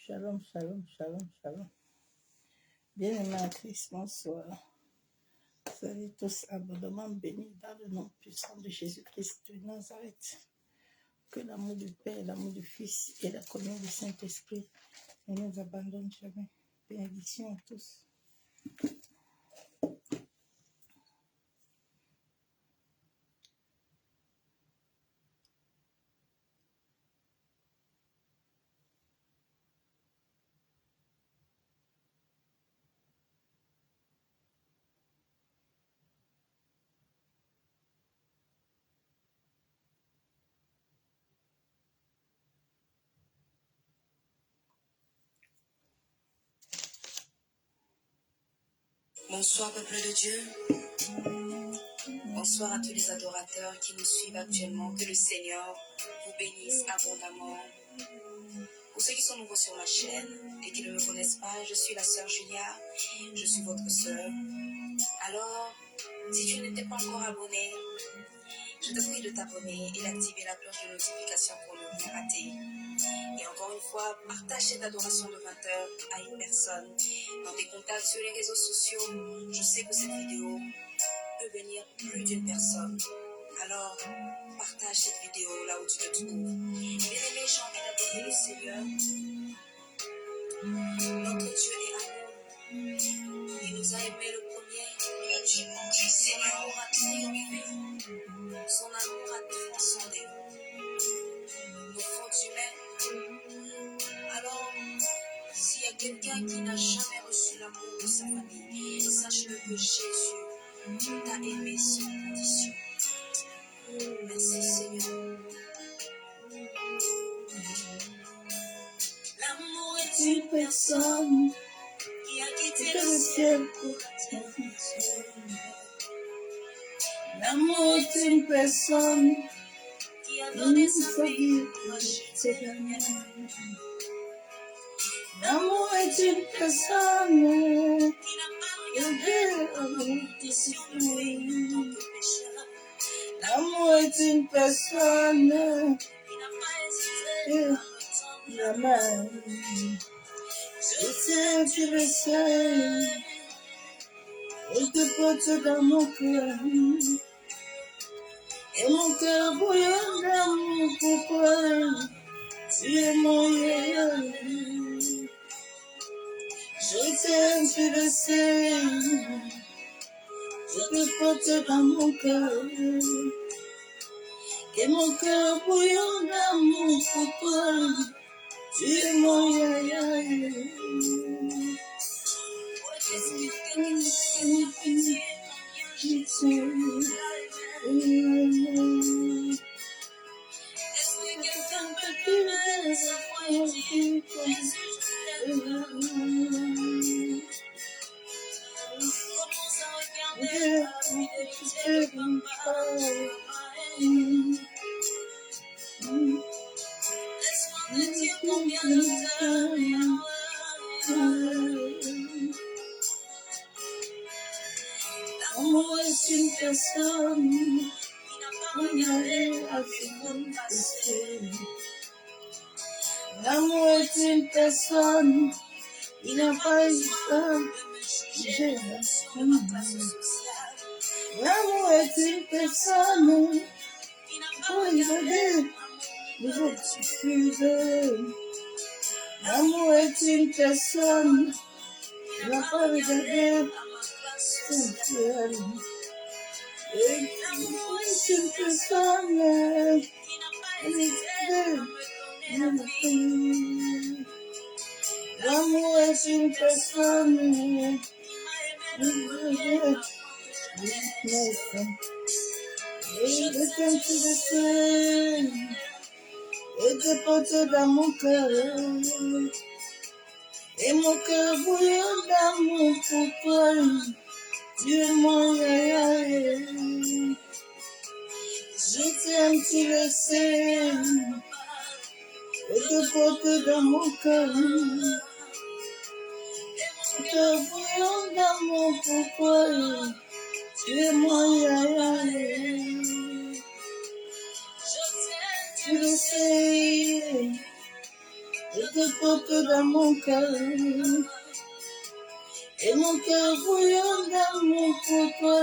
Shalom, shalom, shalom, shalom. Bien-aimés en Christ, bonsoir. Soyez tous abondamment bénis dans le nom puissant de Jésus-Christ de Nazareth. Que l'amour du Père, l'amour du Fils et la communion du Saint-Esprit ne nous abandonnent jamais. Bénédiction à tous. Bonsoir peuple de Dieu, bonsoir à tous les adorateurs qui nous suivent actuellement, que le Seigneur vous bénisse abondamment. Pour ceux qui sont nouveaux sur ma chaîne et qui ne me connaissent pas, je suis la sœur Julia, je suis votre sœur. Alors, si tu n'étais pas encore abonné, je te prie de t'abonner et d'activer la cloche de notification pour ne rien rater. Et encore une fois, partage cette adoration de 20h à une personne dans tes contacts sur les réseaux sociaux. Je sais que cette vidéo peut venir plus d'une personne. Alors, partage cette vidéo là où tu te trouves. Bien-aimés, j'ai envie d'adorer le Seigneur. Notre Dieu est amour. Il nous a aimés le premier. Son amour a triomphé. Son amour a transcendé nos fautes humaines. Alors, s'il y a quelqu'un qui n'a jamais reçu l'amour de sa famille, sache-le que Jésus t'a aimé sans condition. Merci Seigneur. L'amour est une personne qui a quitté le ciel pour t'aimer. L'amour est une personne qui a donné sa vie pour acheter la mienne. L'amour est une personne qui n'a pas regardé tes souffrances, ton péché. L'amour est une personne qui n'a pas hésité à me tendre la main. Je sais, tu le sais, je te porte dans mon cœur. Et mon cœur bouillonne d'amour pour toi. Tu es mon meilleur. Je t'aime, tu le sais. Je te porte dans mon cœur. Et mon cœur bouillonne d'amour pour toi. Tu es mon yaya. Est-ce que quelqu'un qui m'a pitié, je t'aime. Est-ce que quelqu'un peut pleurer sa foi et dire Jésus, je t'aime. Commence à regarder la fidélité de papa. Laisse-moi te dire combien je t'aime. L'amour est une personne qui n'a pas regardé la figure passée. L'amour est une personne qui n'a pas eu peur de me juger sur ma classe sociale. L'amour est une personne qui n'a pas regardé les autres suffisent. L'amour est une personne qui n'a pas regardé la classe sociale. Et l'amour est une personne qui n'a pas hésité à me donner la vie. L'amour est une personne qui m'a aimé le premier. Et je t'aime, tu le sais. Et te porte dans mon cœur. Et mon cœur bouillonne d'amour pour toi. Tu es mon yaya. Je t'aime, tu le sais. Et te porte dans mon cœur. Et mon cœur bouillonne d'amour pour toi. Tu es mon yaya. Je t'aime, tu le sais. Je te porte dans mon cœur. Et mon cœur bouillonne d'amour pour toi.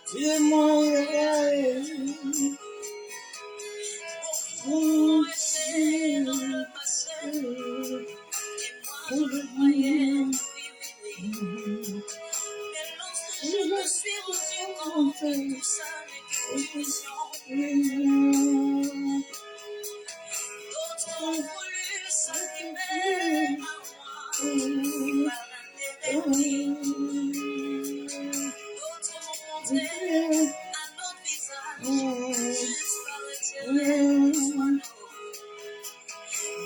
Tu es mon rêve. Mon Dieu. Je me suis rendu compte que ça n'était d'autres ont voulu s'acquitter à moi par l'intérêt. D'autres m'ont montré un autre visage juste par le téléphone.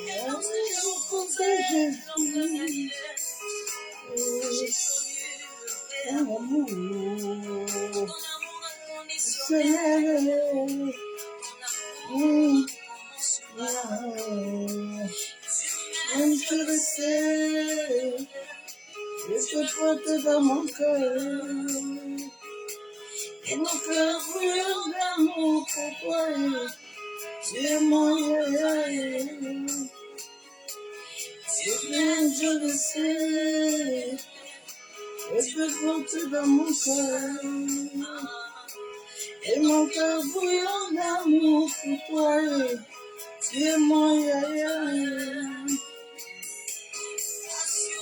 Et lorsque j'ai rencontré l'homme de ma vie, j'ai connu le vrai amour. Ton amour inconditionnel, ton amour inconmensurable. Même je le sais, je te porte dans mon cœur. Et mon cœur bouillonne d'amour pour toi. Tu es mon rêve. Tu viens, je le sais. Je te porte dans mon cœur. Et mon cœur bouillonne d'amour pour toi. Tu es mon rêve.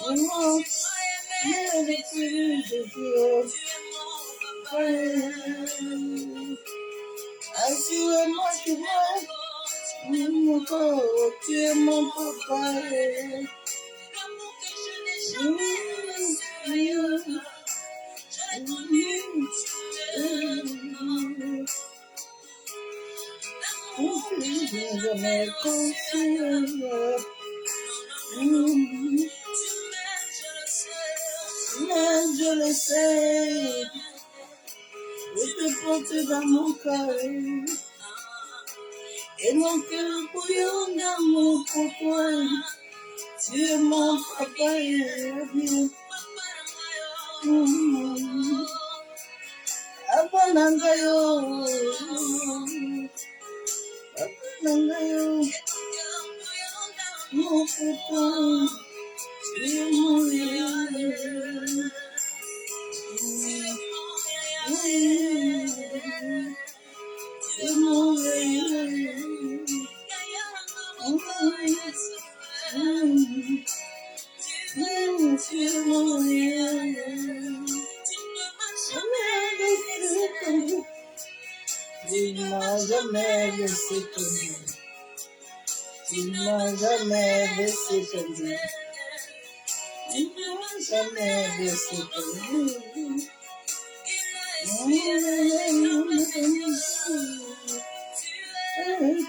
Et mon cœur plus je veux. Assurément, tu m'aimes. Mon corps, tu es mon papa. L'amour que je n'ai jamais reçu, je l'ai connu l'amour que je n'ai jamais conçu. Tu m'aimes, je le sais. Je te porte dans mon cœur. Et mon cœur bouillonne d'amour pour toi. Tu es mon papa et Dieu. Papa Nangayo. Papa Nangayo. Mon papa. Tu es mon rêve. Tu es mon rêve. Tu es mon rêve. Tu ne m'as jamais laissé tomber. Tu ne m'as jamais laissé tomber. Tu ne m'as jamais laissé tomber.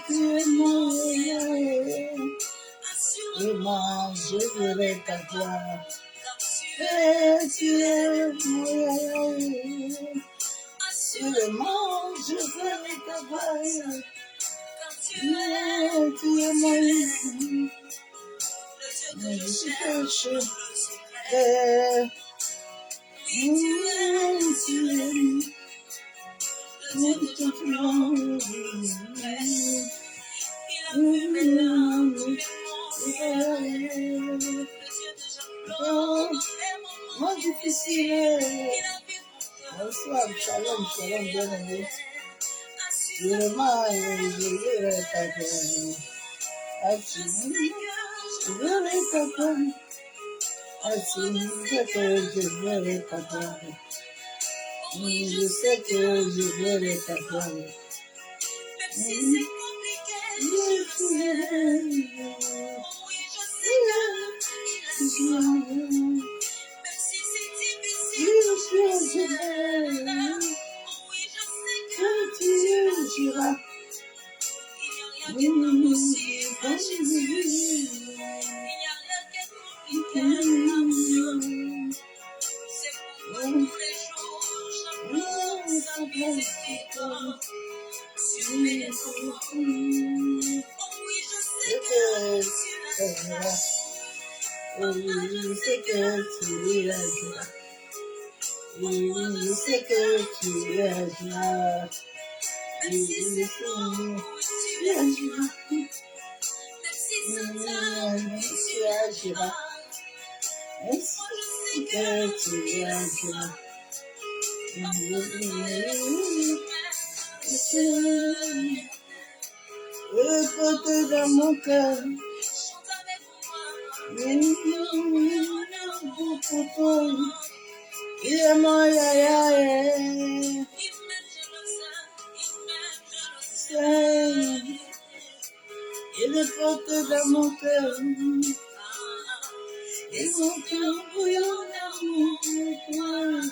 Tu es mon rêve. Et moi, je voudrais t'avoir. Tu es mon rêve. Assurément, je voudrais t'avoir. Tu es mon rêve. Mais je suis caché. Tu moi difficile. Bonsoir, shalom, shalom, bien-aimé. Vraiment, je vais t'accompagner. Je vais t'accompagner. Je sais que je vais t'accompagner. Même si c'est difficile, tu juras. Il n'y a rien de possible à Jésus. Il n'y a rien de compliqué. C'est pourquoi tous les jours, j'apprends sa miséricorde sur mes jours. Oh oui, je sais que tu es là. Oh oui, je sais que tu es là. Oui, je sais que tu es là. Même si c'est long, tu es là. Même si ça tu agiras. Est-ce que tu agiras? Le pote dans mon cœur. Il est porté dans mon cœur. Et mon cœur bouillon dans mon cœur.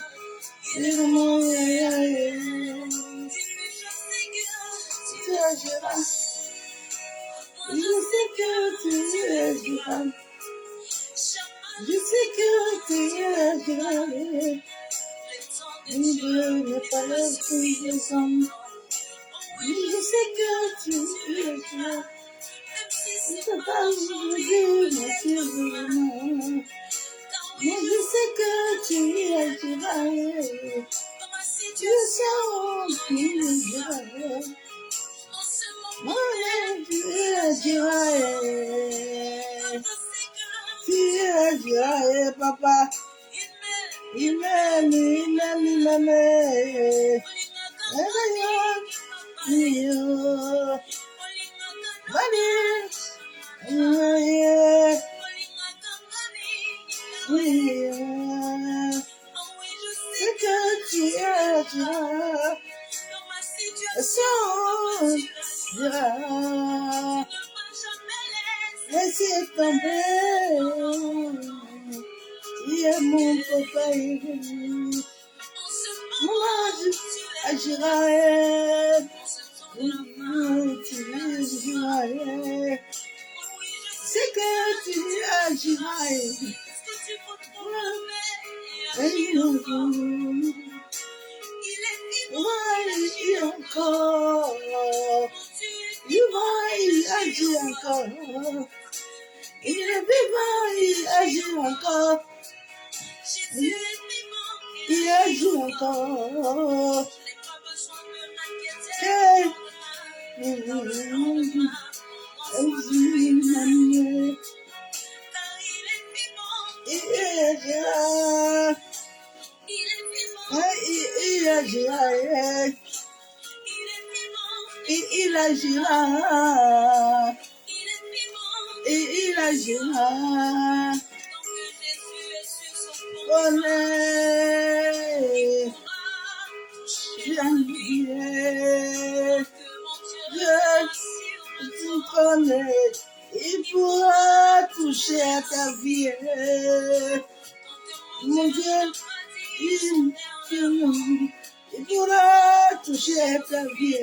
Il mon tu agiras. Je sais que tu agiras. Je sais que tu agiras. Dieu n'est pas là pour descendre. Je sais que tu agiras. Je ne peux pas vous dire, monsieur, mais je sais que tu agiras. Tu sens que tu agiras. Mon Dieu, tu agiras. Tu agiras, papa. Il m'aime. C'est que tu agiras. Laissez tomber. Tu es mon papa. Moi, j'agirai. Tu agiras. C'est que tu agiras. Et encore. Il agit encore. Il est vivant, il agit encore. Il agit encore. Il agira. Tu connais, il pourra toucher à ta vie. Mon Dieu, il pourra toucher à ta vie.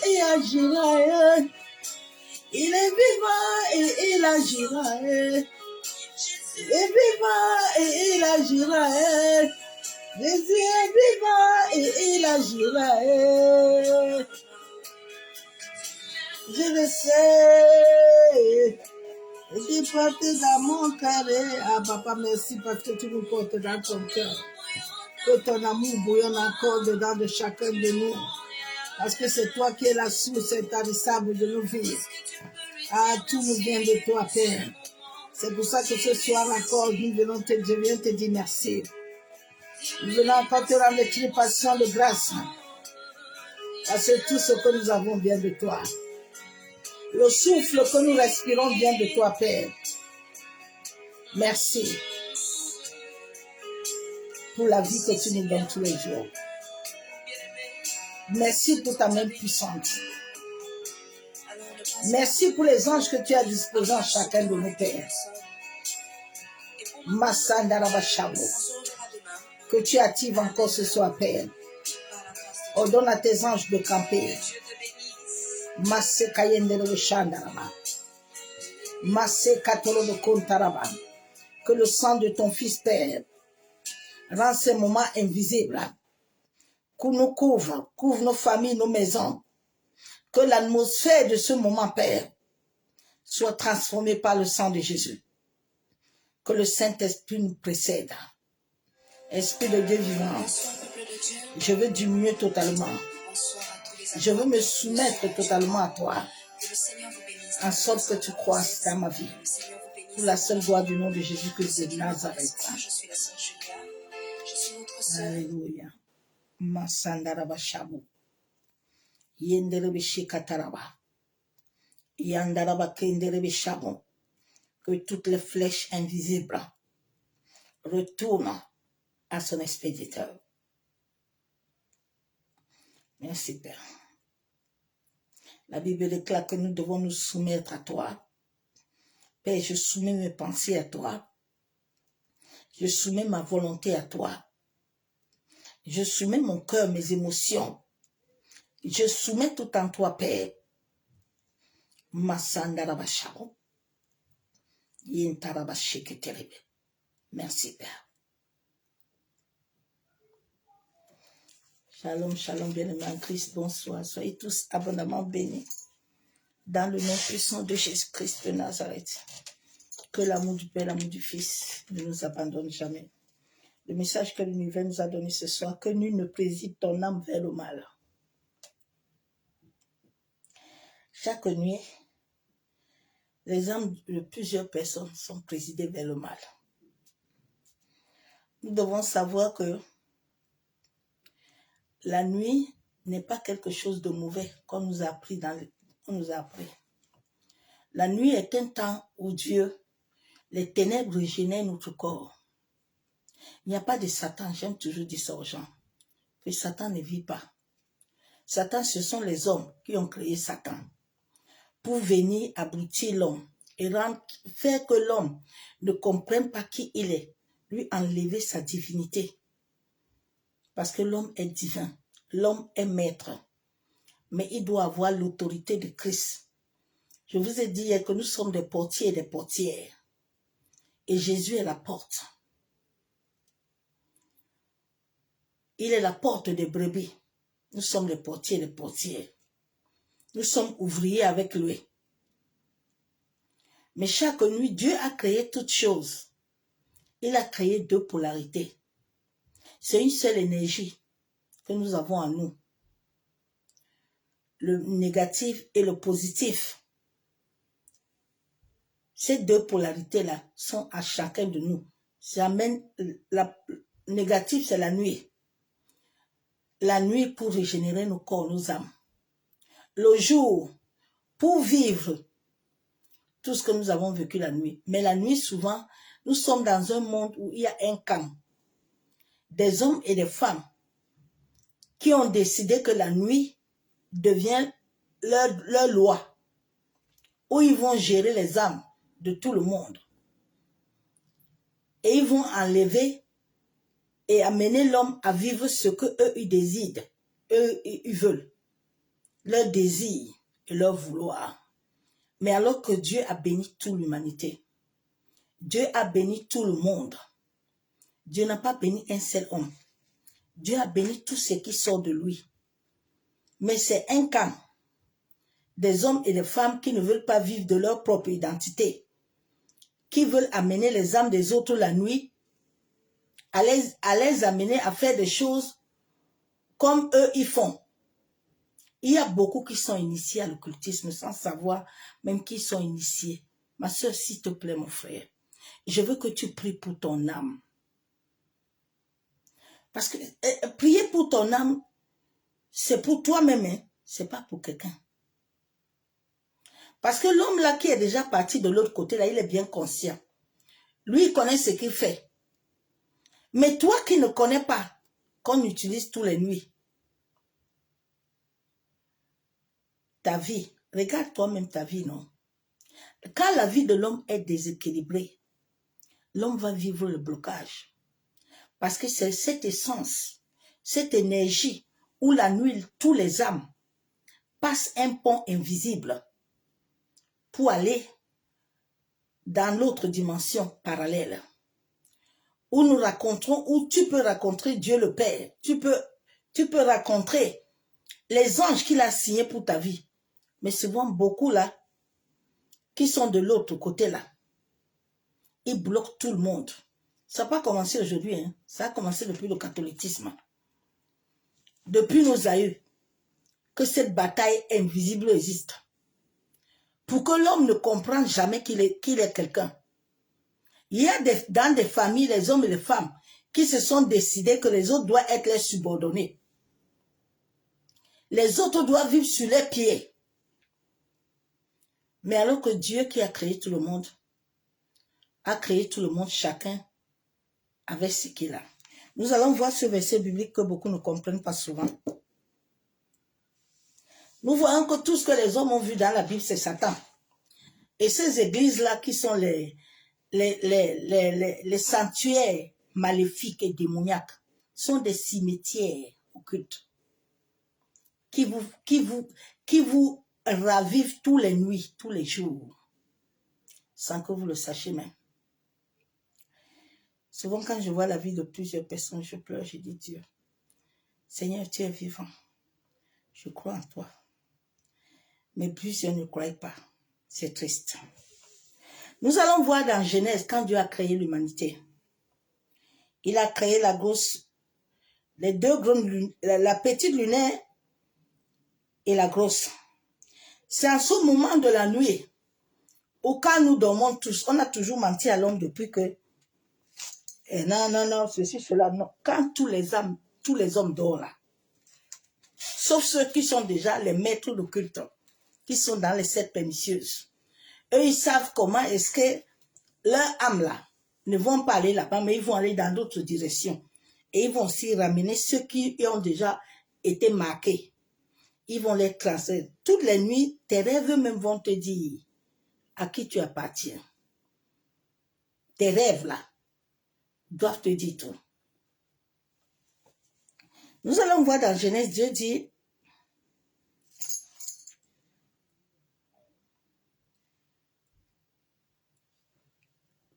Il agira. Il est vivant et il agira. Il est vivant et il agira. Jésus est vivant et il agira. Je le sais. Tu portes dans mon cœur. Ah, papa, merci parce que tu nous portes dans ton cœur. Que ton amour bouillonne encore dedans de chacun de nous. Parce que c'est toi qui es la source intarissable de nos vies. Ah, tout nous vient de toi, Père. C'est pour ça que ce soir encore, je viens te dire merci. Nous venons encore te rendre une passion de grâce. Parce que tout ce que nous avons vient de toi. Le souffle que nous respirons vient de toi, Père. Merci pour la vie que tu nous donnes tous les jours. Merci pour ta main puissante. Merci pour les anges que tu as disposés en chacun de nos pères. Massandarabashabo. Que tu actives encore ce soir, Père. Ordonne à tes anges de camper. Masse Kayendele Shandaraba. Masse Katolo de Kontaraba. Que le sang de ton fils, Père, rend ces moments invisibles. Que nous couvre nos familles, nos maisons. Que l'atmosphère de ce moment, Père, soit transformée par le sang de Jésus. Que le Saint-Esprit nous précède. Esprit de Dieu vivant, je veux diminuer totalement. Je veux me soumettre totalement à toi. en sorte que tu croisses dans ma vie. Pour la seule gloire du nom de Jésus-Christ de Nazareth. Alléluia. Masandaraba shabu. Yenderebe shikataraba. Yandaraba kenderebe shabu. Que toutes les flèches invisibles retournent à son expéditeur. Merci Père. La Bible déclare que nous devons nous soumettre à toi. Père, je soumets mes pensées à toi. Je soumets ma volonté à toi. Je soumets mon cœur, mes émotions. Je soumets tout en toi, Père. Masandarabashabo. Yintarabasheketerebe. Merci, Père. Shalom, shalom, bien-aimés en Christ, bonsoir. Soyez tous abondamment bénis. Dans le nom puissant de Jésus-Christ de Nazareth. Que l'amour du Père, l'amour du Fils ne nous abandonne jamais. Le message que l'univers nous a donné ce soir, que nul ne préside ton âme vers le mal. Chaque nuit, les âmes de plusieurs personnes sont présidées vers le mal. Nous devons savoir que la nuit n'est pas quelque chose de mauvais qu'on nous a appris La nuit est un temps où Dieu, les ténèbres régénèrent notre corps. Il n'y a pas de Satan, j'aime toujours dire ça aux gens, que Satan ne vit pas. Satan, ce sont les hommes qui ont créé Satan pour venir abrutir l'homme et faire que l'homme ne comprenne pas qui il est, lui enlever sa divinité. Parce que l'homme est divin, l'homme est maître, mais il doit avoir l'autorité de Christ. Je vous ai dit hier que nous sommes des portiers et des portières. Et Jésus est la porte. Il est la porte des brebis. Nous sommes des portiers et des portières. Nous sommes ouvriers avec lui. Mais chaque nuit, Dieu a créé toutes choses. Il a créé deux polarités. C'est une seule énergie que nous avons en nous. Le négatif et le positif. Ces deux polarités-là sont à chacun de nous. La négative, c'est la nuit. La nuit pour régénérer nos corps, nos âmes. Le jour pour vivre tout ce que nous avons vécu la nuit. Mais la nuit, souvent, nous sommes dans un monde où il y a un camp. Des hommes et des femmes qui ont décidé que la nuit devient leur loi. Où ils vont gérer les âmes de tout le monde. Et ils vont enlever et amener l'homme à vivre ce que eux ils désirent. Eux ils veulent. Leur désir et leur vouloir. Mais alors que Dieu a béni toute l'humanité. Dieu a béni tout le monde. Dieu n'a pas béni un seul homme. Dieu a béni tout ce qui sort de lui. Mais c'est un camp des hommes et des femmes qui ne veulent pas vivre de leur propre identité, qui veulent amener les âmes des autres la nuit, à les amener à faire des choses comme eux ils font. Il y a beaucoup qui sont initiés à l'occultisme sans savoir même qui sont initiés. Ma soeur, s'il te plaît, mon frère, je veux que tu pries pour ton âme. Parce que prier pour ton âme, c'est pour toi-même, hein? C'est pas pour quelqu'un. Parce que l'homme là qui est déjà parti de l'autre côté, là, il est bien conscient. Lui, il connaît ce qu'il fait. Mais toi qui ne connais pas, qu'on utilise tous les nuits, ta vie, regarde toi-même ta vie, non? Quand la vie de l'homme est déséquilibrée, l'homme va vivre le blocage. Parce que c'est cette essence, cette énergie, où la nuit, tous les âmes passent un pont invisible pour aller dans l'autre dimension parallèle. Où nous raconterons, où tu peux rencontrer Dieu le Père. Tu peux rencontrer les anges qu'il a signés pour ta vie. Mais souvent, beaucoup là, qui sont de l'autre côté là, ils bloquent tout le monde. Ça n'a pas commencé aujourd'hui, hein. Ça a commencé depuis le catholicisme. Depuis nos aïeux, que cette bataille invisible existe. pour que l'homme ne comprenne jamais qu'il est quelqu'un. Il y a dans des familles, les hommes et les femmes, qui se sont décidés que les autres doivent être les subordonnés. Les autres doivent vivre sur les pieds. Mais alors que Dieu qui a créé tout le monde, chacun avec ce qu'il a. Nous allons voir ce verset biblique que beaucoup ne comprennent pas souvent. Nous voyons que tout ce que les hommes ont vu dans la Bible, c'est Satan. Et ces églises-là qui sont les sanctuaires maléfiques et démoniaques sont des cimetières occultes qui vous ravivent tous les nuits, tous les jours, sans que vous le sachiez même. Souvent, quand je vois la vie de plusieurs personnes, je pleure, je dis Dieu, Seigneur, tu es vivant. Je crois en toi. Mais plusieurs ne croient pas. C'est triste. Nous allons voir dans Genèse, quand Dieu a créé l'humanité. Il a créé les deux grandes, la petite lunaire et la grosse. C'est en ce moment de la nuit où quand nous dormons tous, on a toujours menti à l'homme depuis que non, ceci, cela, non. Quand tous les hommes dorment là, sauf ceux qui sont déjà les maîtres de culte, qui sont dans les 7 pernicieuses. Eux, ils savent comment est-ce que leurs âmes là ne vont pas aller là-bas, mais ils vont aller dans d'autres directions. Et ils vont aussi ramener ceux qui ont déjà été marqués. Ils vont les tracer. Toutes les nuits, tes rêves eux-mêmes vont te dire à qui tu appartiens. Tes rêves là doivent te dire tout. Nous allons voir dans Genèse, Dieu dit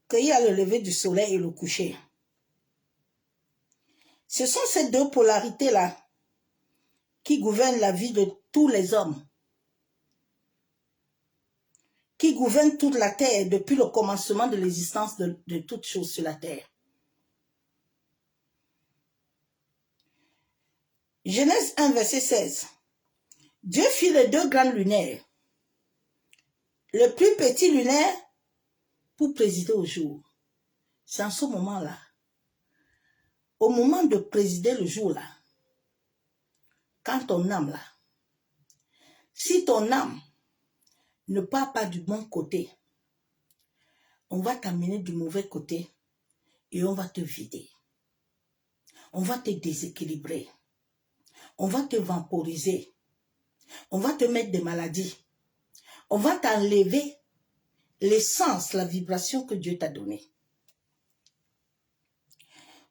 qu'il y a le lever du soleil et le coucher. Ce sont ces deux polarités-là qui gouvernent la vie de tous les hommes, qui gouvernent toute la terre depuis le commencement de l'existence de toutes choses sur la terre. Genèse 1, verset 16. Dieu fit les deux grandes lunaires, le plus petit lunaire pour présider au jour. C'est en ce moment-là, au moment de présider le jour là, quand ton âme là, si ton âme ne part pas du bon côté, on va t'amener du mauvais côté et on va te vider. On va te déséquilibrer. On va te vamporiser. On va te mettre des maladies. On va t'enlever l'essence, la vibration que Dieu t'a donnée.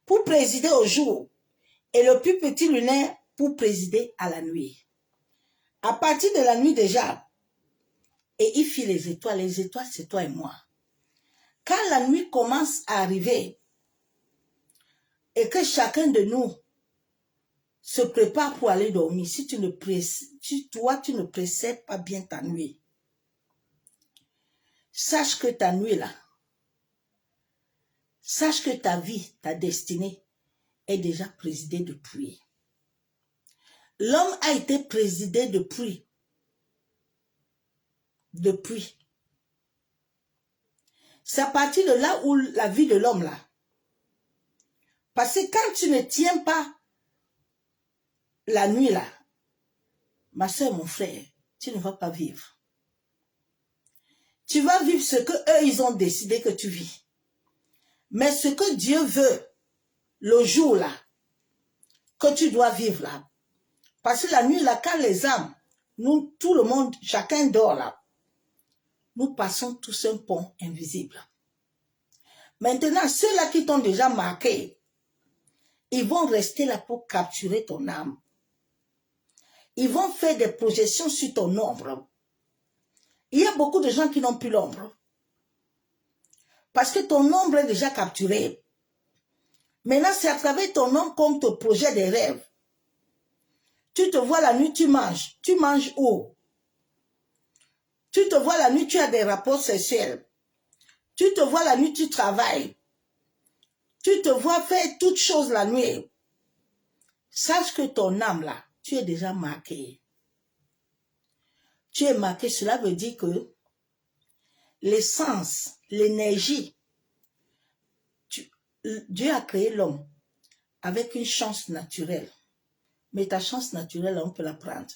Pour présider au jour et le plus petit lunaire pour présider à la nuit. À partir de la nuit déjà, et il fit les étoiles c'est toi et moi. Quand la nuit commence à arriver et que chacun de nous se prépare pour aller dormir, si tu ne précèdes pas bien ta nuit, sache que ta nuit là, sache que ta vie, ta destinée est déjà présidée depuis. L'homme a été présidé depuis. C'est à partir de là où la vie de l'homme là. Parce que quand tu ne tiens pas la nuit là, ma soeur, mon frère, tu ne vas pas vivre. Tu vas vivre ce que eux ils ont décidé que tu vis. Mais ce que Dieu veut, le jour là, que tu dois vivre là. Parce que la nuit là, quand les âmes, nous, tout le monde, chacun dort là, nous passons tous un pont invisible. Maintenant, ceux-là qui t'ont déjà marqué, ils vont rester là pour capturer ton âme. Ils vont faire des projections sur ton ombre. Il y a beaucoup de gens qui n'ont plus l'ombre. Parce que ton ombre est déjà capturée. Maintenant, c'est à travers ton ombre qu'on te projette des rêves. Tu te vois la nuit, tu manges. Tu manges où? Tu te vois la nuit, tu as des rapports sexuels. Tu te vois la nuit, tu travailles. Tu te vois faire toutes choses la nuit. Sache que ton âme là, tu es déjà marqué. Tu es marqué, cela veut dire que l'essence, l'énergie. Dieu a créé l'homme avec une chance naturelle. Mais ta chance naturelle, on peut la prendre.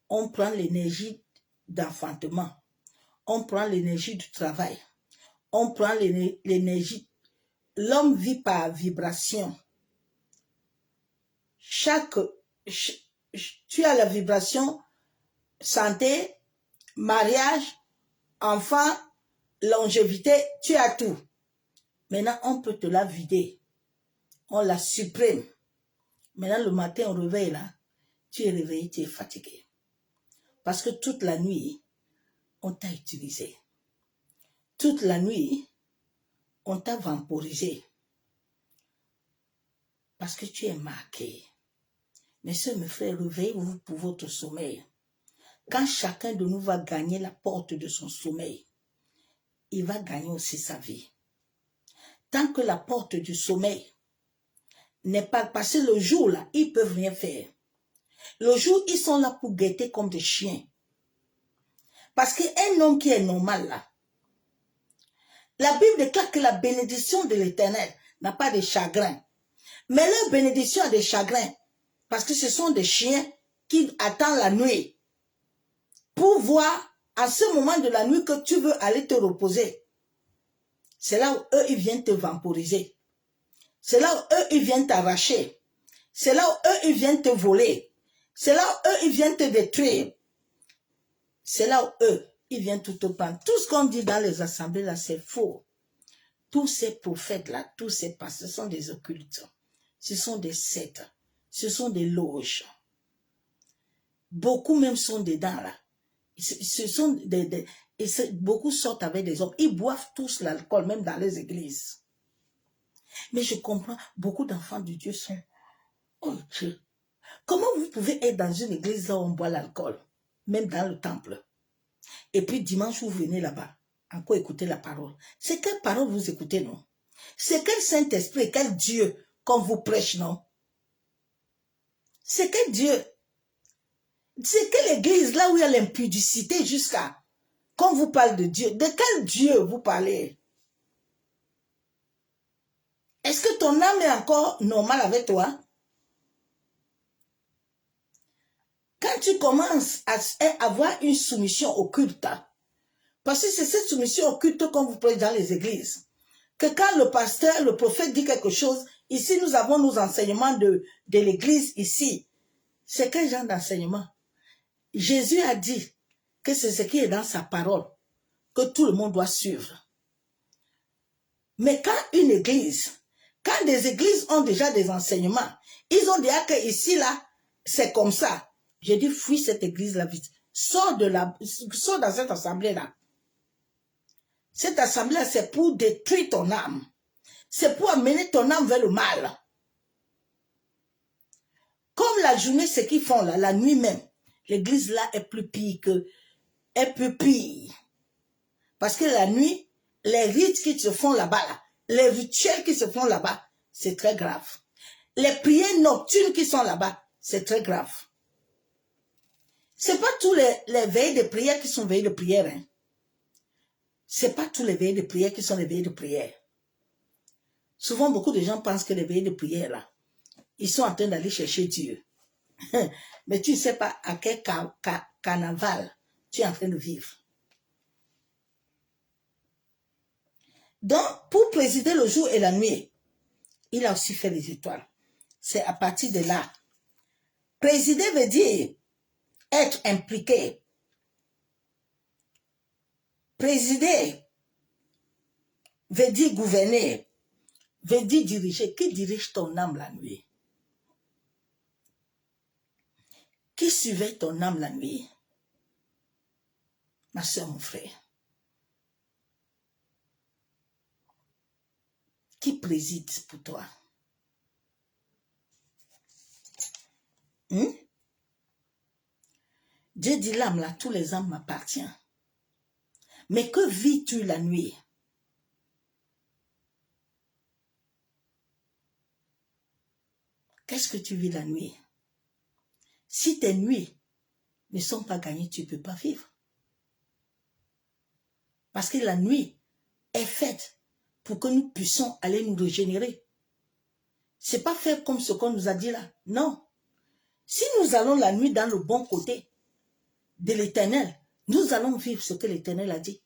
On prend l'énergie d'enfantement. On prend l'énergie du travail. On prend l'énergie. L'homme vit par vibration. Tu as la vibration santé, mariage, enfant, longévité, tu as tout. Maintenant, on peut te la vider. On la supprime. Maintenant, le matin, on réveille là. Tu es réveillé, tu es fatigué. Parce que toute la nuit, on t'a utilisé. Toute la nuit, on t'a vamporisé. Parce que tu es marqué. Mes soeurs, mes frères, réveillez-vous pour votre sommeil. Quand chacun de nous va gagner la porte de son sommeil, il va gagner aussi sa vie. Tant que la porte du sommeil n'est pas passée le jour là, ils ne peuvent rien faire. Le jour, ils sont là pour guetter comme des chiens. Parce qu'un homme qui est normal là, la Bible déclare que la bénédiction de l'Éternel n'a pas de chagrin. Mais leur bénédiction a des chagrins. Parce que ce sont des chiens qui attendent la nuit. Pour voir à ce moment de la nuit que tu veux aller te reposer. C'est là où eux, ils viennent te vamporiser. C'est là où eux, ils viennent t'arracher. C'est là où eux, ils viennent te voler. C'est là où eux, ils viennent te détruire. C'est là où eux, ils viennent tout te prendre. Tout ce qu'on dit dans les assemblées là, c'est faux. Tous ces prophètes-là, tous ces pasteurs, ce sont des occultes. Ce sont des sectes. Ce sont des loges. Beaucoup même sont dedans là. Ce sont beaucoup sortent avec des hommes. Ils boivent tous l'alcool, même dans les églises. Mais je comprends, beaucoup d'enfants de Dieu sont... Oh Dieu! Comment vous pouvez être dans une église là où on boit l'alcool, même dans le temple? Et puis dimanche, vous venez là-bas, encore écouter la parole. C'est quelle parole vous écoutez, non? C'est quel Saint-Esprit, quel Dieu qu'on vous prêche, non? C'est quel Dieu? C'est quelle église là où il y a l'impudicité jusqu'à... Quand vous parlez de Dieu, de quel Dieu vous parlez? Est-ce que ton âme est encore normale avec toi? Quand tu commences à avoir une soumission au culte, parce que c'est cette soumission au culte qu'on vous prête dans les églises, que quand le pasteur, le prophète dit quelque chose, ici nous avons nos enseignements de l'église ici. C'est quel genre d'enseignement? Jésus a dit que c'est ce qui est dans sa parole, que tout le monde doit suivre. Mais quand une église, quand des églises ont déjà des enseignements, ils ont déjà que ici, là, c'est comme ça. J'ai dit, fuis cette église-là vite. Sors dans cette assemblée-là. Cette assemblée-là, c'est pour détruire ton âme. C'est pour amener ton âme vers le mal. Comme la journée, ce qu'ils font là, la nuit même, l'église-là est plus pire Parce que la nuit, les rites qui se font là-bas, là, les rituels qui se font là-bas, c'est très grave. Les prières nocturnes qui sont là-bas, c'est très grave. C'est pas tous les veilles de prière qui sont veilles de prière. Hein. C'est pas tous les veilles de prière qui sont les veilles de prière. Souvent, beaucoup de gens pensent que les veilles de prière, là, ils sont en train d'aller chercher Dieu. Mais tu ne sais pas à quel carnaval tu es en train de vivre. Donc, pour présider le jour et la nuit, il a aussi fait les étoiles. C'est à partir de là. Présider veut dire être impliqué. Présider veut dire gouverner, veut dire diriger. Qui dirige ton âme la nuit? Qui surveille ton âme la nuit? Ma soeur, mon frère. Qui préside pour toi? Dieu dit l'âme là, tous les âmes m'appartiennent. Mais que vis-tu la nuit? Qu'est-ce que tu vis la nuit? Si tes nuits ne sont pas gagnées, tu ne peux pas vivre. Parce que la nuit est faite pour que nous puissions aller nous régénérer. Ce n'est pas faire comme ce qu'on nous a dit là. Non. Si nous allons la nuit dans le bon côté de l'Éternel, nous allons vivre ce que l'Éternel a dit.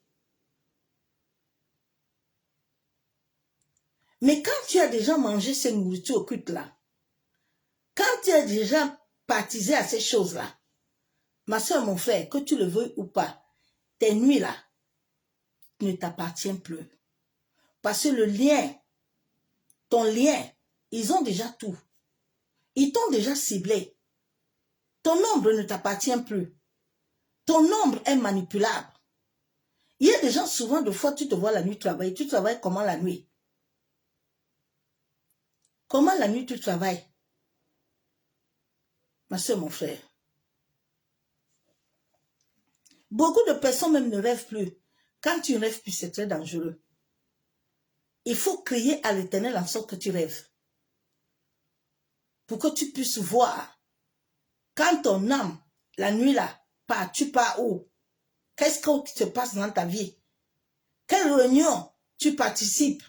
Mais quand tu as déjà mangé ces nourritures occultes là, quand tu as déjà partisé à ces choses-là, ma soeur, mon frère, que tu le veuilles ou pas, tes nuits là ne t'appartiennent plus. Parce que le lien, ton lien, ils ont déjà tout. Ils t'ont déjà ciblé. Ton ombre ne t'appartient plus. Ton ombre est manipulable. Il y a des gens, souvent, de fois, tu te vois la nuit travailler. Tu travailles comment la nuit? Comment la nuit tu travailles? Ma soeur, mon frère. Beaucoup de personnes même ne rêvent plus. Quand tu rêves plus, c'est très dangereux. Il faut crier à l'Éternel en sorte que tu rêves. Pour que tu puisses voir. Quand ton âme, la nuit là, part, tu pars où? Qu'est-ce qui se passe dans ta vie? Quelle réunion tu participes?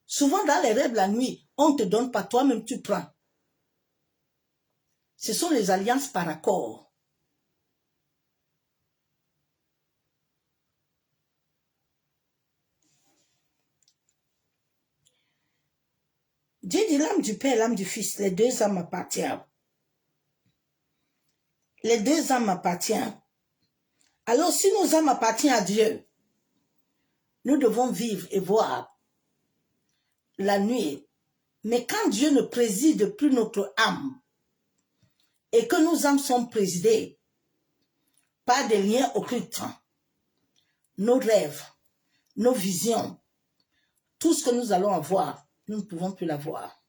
Souvent dans les rêves la nuit, on ne te donne pas, toi-même tu prends. Ce sont les alliances par accord. Dieu dit l'âme du Père et l'âme du Fils, les deux âmes appartiennent. Les deux âmes appartiennent. Alors si nos âmes appartiennent à Dieu, nous devons vivre et voir la nuit. Mais quand Dieu ne préside plus notre âme, et que nos âmes sont présidées par des liens occultes, nos rêves, nos visions, tout ce que nous allons avoir, nous ne pouvons plus l'avoir.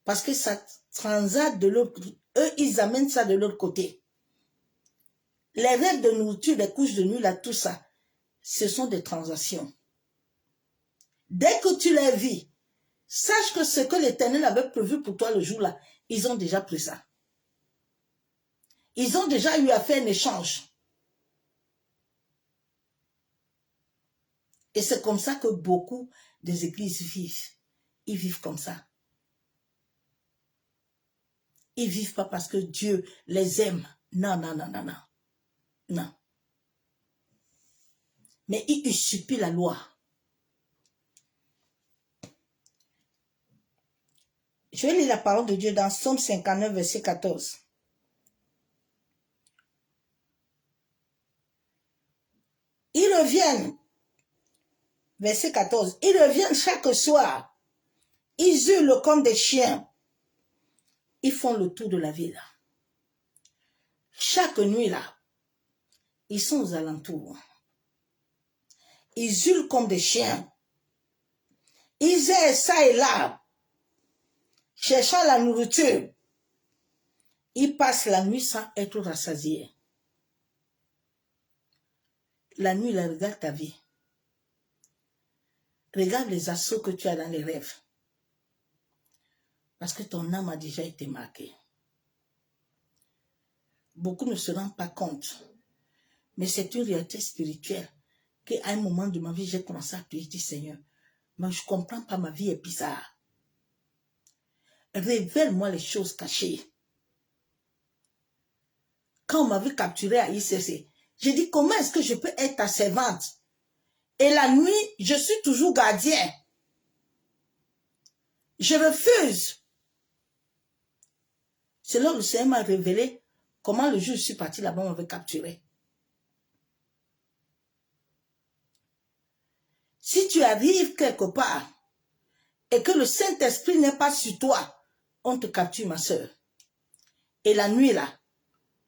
Parce que ça transate de l'autre côté. Eux, ils amènent ça de l'autre côté. Les rêves de nourriture, les couches de nuit, là, tout ça, ce sont des transactions. Dès que tu les vis, sache que ce que l'Éternel avait prévu pour toi le jour-là, ils ont déjà pris ça. Ils ont déjà eu à faire un échange. Et c'est comme ça que beaucoup des églises vivent. Ils vivent comme ça. Ils ne vivent pas parce que Dieu les aime. Non, non, non, non, non. Non. Mais ils usurpent la loi. Je vais lire la parole de Dieu dans Psaume 59, verset 14. Ils reviennent, verset 14, ils reviennent chaque soir. Ils hurlent comme des chiens. Ils font le tour de la ville. Chaque nuit là, ils sont aux alentours. Ils hurlent comme des chiens. Ils errent ça et là, cherchant la nourriture. Ils passent la nuit sans être rassasiés. La nuit, là, regarde ta vie. Regarde les assauts que tu as dans les rêves. Parce que ton âme a déjà été marquée. Beaucoup ne se rendent pas compte. Mais c'est une réalité spirituelle qu'à un moment de ma vie, j'ai commencé à te dire, Seigneur, mais je ne comprends pas, ma vie est bizarre. Révèle-moi les choses cachées. Quand on m'avait capturé à ICC, j'ai dit, comment est-ce que je peux être ta servante? Et la nuit, je suis toujours gardien. Je refuse. C'est là que le Seigneur m'a révélé comment le jour où je suis parti là-bas, on m'avait capturé. Si tu arrives quelque part et que le Saint-Esprit n'est pas sur toi, on te capture, ma soeur. Et la nuit là,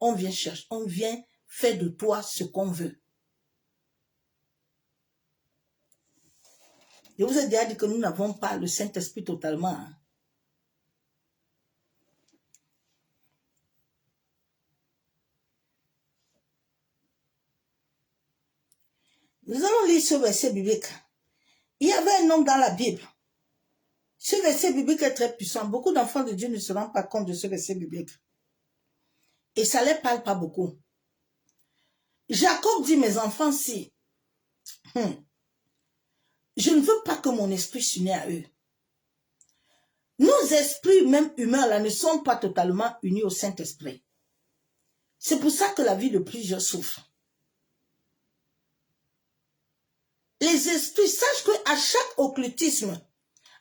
on vient chercher, on vient faire de toi ce qu'on veut. Je vous ai déjà dit que nous n'avons pas le Saint-Esprit totalement. Hein. Nous allons lire ce verset biblique. Il y avait un homme dans la Bible. Ce verset biblique est très puissant. Beaucoup d'enfants de Dieu ne se rendent pas compte de ce verset biblique. Et ça ne les parle pas beaucoup. Jacob dit, mes enfants, si je ne veux pas que mon esprit s'unisse à eux. Nos esprits, même humains, là, ne sont pas totalement unis au Saint-Esprit. C'est pour ça que la vie de plusieurs souffre. Les esprits, sache qu'à chaque occultisme,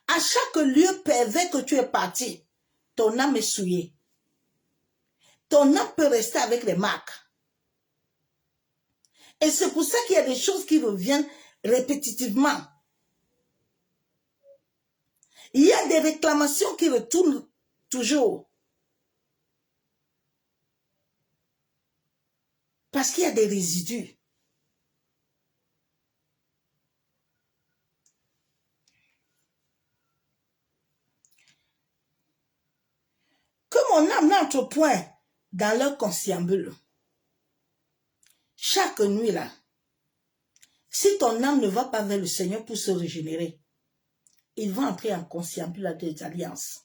à chaque lieu pervers que tu es parti, ton âme est souillée. Ton âme peut rester avec les marques. Et c'est pour ça qu'il y a des choses qui reviennent répétitivement. Il y a des réclamations qui retournent toujours. Parce qu'il y a des résidus. Que mon âme n'entre point dans leur conciliabule. Chaque nuit là, si ton âme ne va pas vers le Seigneur pour se régénérer, il va entrer en conciliabule à des alliances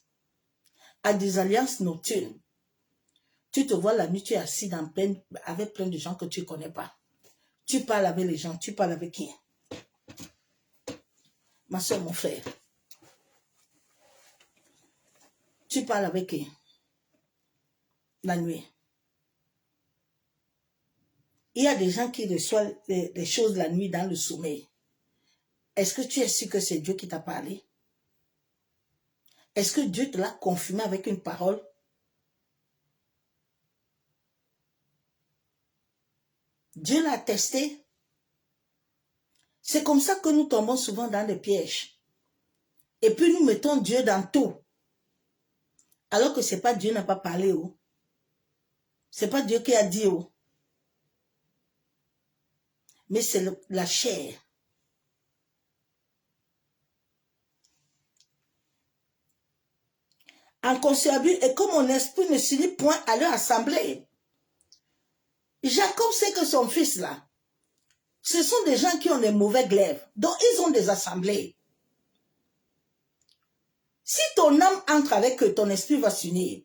nocturnes. Tu te vois la nuit, tu es assis avec plein de gens que tu ne connais pas. Tu parles avec les gens, tu parles avec qui? Ma soeur, mon frère. Tu parles avec qui? La nuit. Il y a des gens qui reçoivent des choses la nuit dans le sommeil. Est-ce que tu es sûr que c'est Dieu qui t'a parlé? Est-ce que Dieu te l'a confirmé avec une parole? Dieu l'a testé. C'est comme ça que nous tombons souvent dans des pièges. Et puis nous mettons Dieu dans tout. Alors que ce n'est pas Dieu qui n'a pas parlé. Ce n'est pas Dieu qui a dit. Mais c'est la chair. En conciliabule, et comme mon esprit ne s'unit point à leur assemblée. Jacob sait que son fils là, ce sont des gens qui ont des mauvais glaives, donc ils ont des assemblées. Si ton âme entre avec eux, ton esprit va s'unir.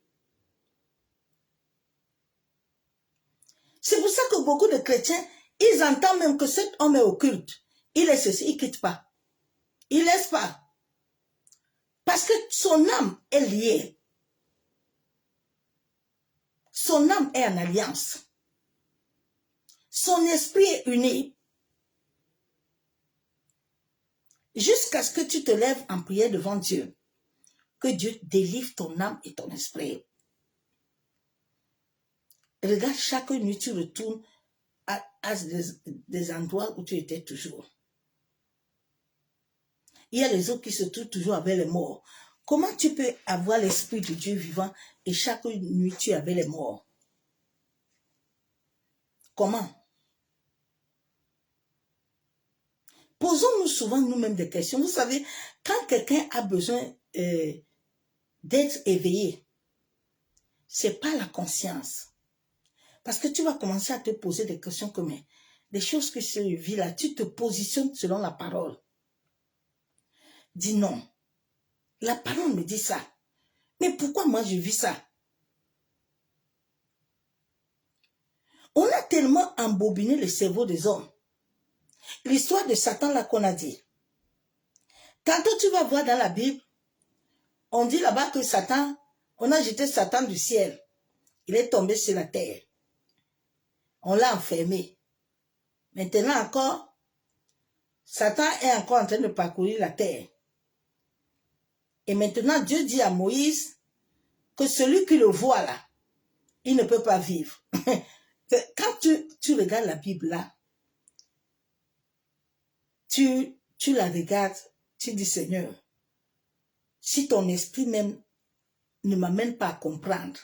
C'est pour ça que beaucoup de chrétiens, ils entendent même que cet homme est occulte. Il est ceci, il ne quitte pas. Il ne laisse pas. Parce que son âme est liée. Son âme est en alliance. Son esprit est uni. Jusqu'à ce que tu te lèves en prière devant Dieu. Que Dieu délivre ton âme et ton esprit. Regarde, chaque nuit, tu retournes à des endroits où tu étais toujours. Il y a les autres qui se trouvent toujours avec les morts. Comment tu peux avoir l'esprit de Dieu vivant et chaque nuit, tu es avec les morts? Comment? Posons-nous souvent nous-mêmes des questions. Vous savez, quand quelqu'un a besoin d'être éveillé, c'est pas la conscience. Parce que tu vas commencer à te poser des questions comme des choses que se vit là, tu te positionnes selon la parole. Dis non. La parole me dit ça. Mais pourquoi moi je vis ça? On a tellement embobiné le cerveau des hommes. L'histoire de Satan là qu'on a dit. Tantôt tu vas voir dans la Bible, on dit là-bas que Satan, on a jeté Satan du ciel. Il est tombé sur la terre. On l'a enfermé. Maintenant encore, Satan est encore en train de parcourir la terre. Et maintenant, Dieu dit à Moïse que celui qui le voit là, il ne peut pas vivre. Quand tu regardes la Bible là, tu la regardes, tu dis Seigneur, si ton esprit même ne m'amène pas à comprendre,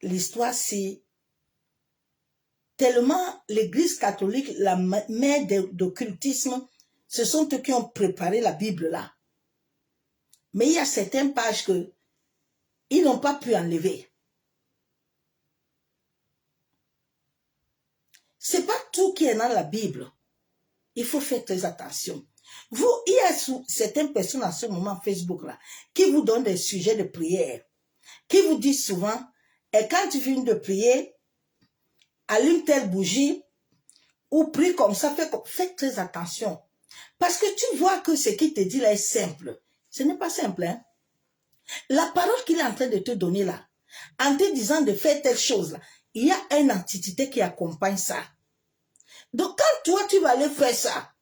l'histoire c'est tellement l'église catholique, la mère d'occultisme, ce sont eux qui ont préparé la Bible là. Mais il y a certaines pages que ils n'ont pas pu enlever. C'est pas tout qui est dans la Bible. Il faut faire très attention. Vous, il y a certaines personnes en ce moment Facebook là, qui vous donnent des sujets de prière, qui vous disent souvent, et quand tu finis de prier, allume telle bougie, ou prie comme ça, fais très attention. Parce que tu vois que ce qu'il te dit là est simple. Ce n'est pas simple, hein. La parole qu'il est en train de te donner là, en te disant de faire telle chose là, il y a une entité qui accompagne ça. Donc quand toi tu vas aller faire ça,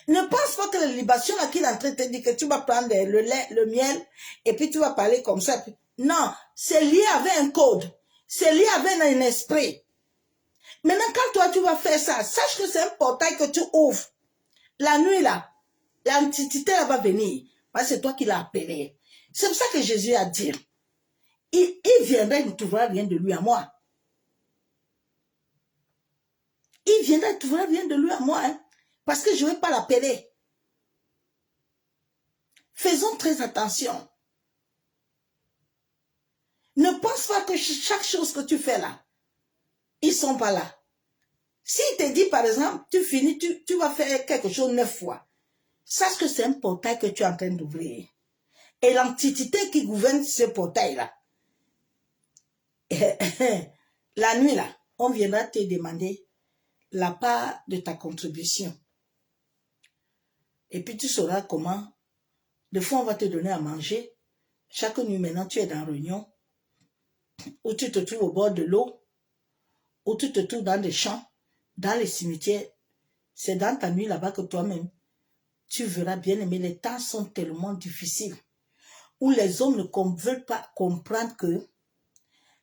ne pense pas que la libation là qu'il est en train de te dire que tu vas prendre le lait, le miel, et puis tu vas parler comme ça. Non, c'est lié avec un code. C'est lié avec un esprit. Maintenant, quand toi tu vas faire ça, sache que c'est un portail que tu ouvres. La nuit là, l'entité là va venir. Parce que c'est toi qui l'as appelé. C'est pour ça que Jésus a dit, il viendra, il ne trouvera rien de lui à moi. Il viendra, il ne trouvera rien de lui à moi. Hein, parce que je ne vais pas l'appeler. Faisons très attention. Ne pense pas que chaque chose que tu fais là, ils ne sont pas là. S'il te dit, par exemple, tu finis, tu vas faire quelque chose 9 fois, sache que c'est un portail que tu es en train d'ouvrir. Et l'entité qui gouverne ce portail-là, la nuit, là, on viendra te demander la part de ta contribution. Et puis tu sauras comment. Des fois, on va te donner à manger. Chaque nuit, maintenant, tu es dans réunion, ou tu te trouves au bord de l'eau, ou tu te trouves dans des champs, dans les cimetières. C'est dans ta nuit là-bas que toi-même, tu verras bien aimer. Les temps sont tellement difficiles, où les hommes ne veulent pas comprendre que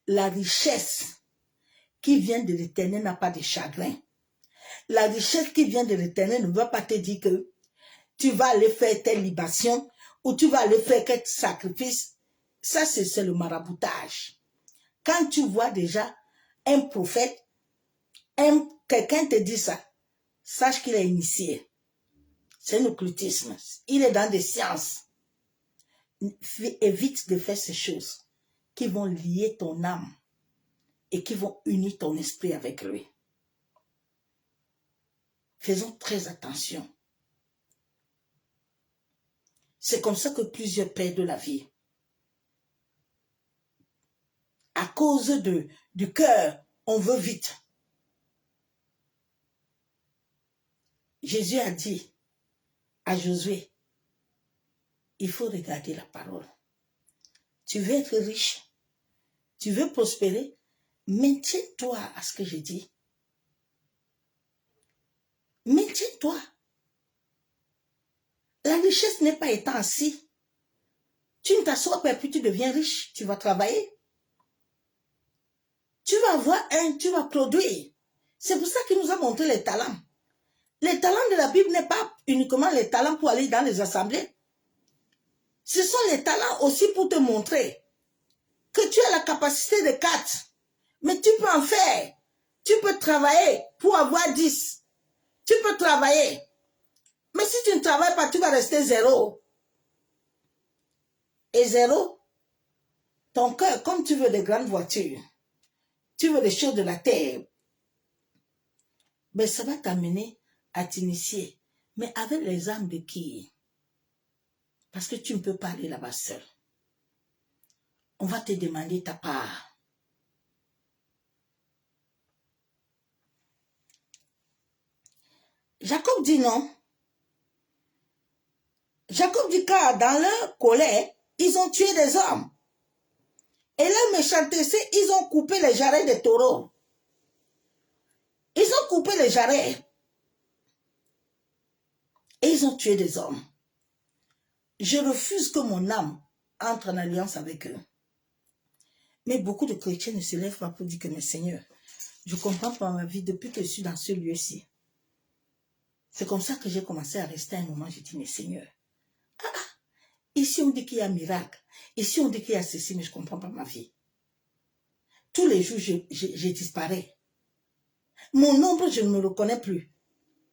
la richesse qui vient de l'Éternel n'a pas de chagrin. La richesse qui vient de l'Éternel ne va pas te dire que tu vas aller faire telle libation ou tu vas aller faire quel sacrifice. Ça, c'est le maraboutage. Quand tu vois déjà un prophète, quelqu'un te dit ça, sache qu'il est initié. C'est un occultisme. Il est dans des sciences. Évite de faire ces choses qui vont lier ton âme et qui vont unir ton esprit avec lui. Faisons très attention. C'est comme ça que plusieurs perdent la vie. À cause du cœur, on veut vite. Jésus a dit à Josué, il faut regarder la parole. Tu veux être riche, tu veux prospérer, maintiens-toi à ce que je dis. Maintiens-toi. La richesse n'est pas étant assis. Tu ne t'assois pas et puis tu deviens riche. Tu vas travailler. Tu vas avoir tu vas produire. C'est pour ça qu'il nous a montré les talents. Les talents de la Bible n'est pas uniquement les talents pour aller dans les assemblées. Ce sont les talents aussi pour te montrer que tu as la capacité de 4. Mais tu peux en faire. Tu peux travailler pour avoir 10. Tu peux travailler. Mais si tu ne travailles pas, tu vas rester 0. Et 0, ton cœur, comme tu veux des grandes voitures, tu veux des choses de la terre, mais ça va t'amener à t'initier. Mais avec les âmes de qui? Parce que tu ne peux pas aller là-bas seul. On va te demander ta part. Jacob dit non. Jacob dit car dans leur colère, ils ont tué des hommes. Et leur méchanceté, ils ont coupé les jarrets des taureaux. Ils ont coupé les jarrets. Et ils ont tué des hommes. Je refuse que mon âme entre en alliance avec eux. Mais beaucoup de chrétiens ne se lèvent pas pour dire que, mais Seigneur, je comprends pas ma vie depuis que je suis dans ce lieu-ci. C'est comme ça que j'ai commencé à rester un moment. J'ai dit, mais Seigneur, ici on dit qu'il y a un miracle. Ici on dit qu'il y a ceci, mais je ne comprends pas ma vie. Tous les jours, je disparais. Mon ombre, je ne me reconnais plus.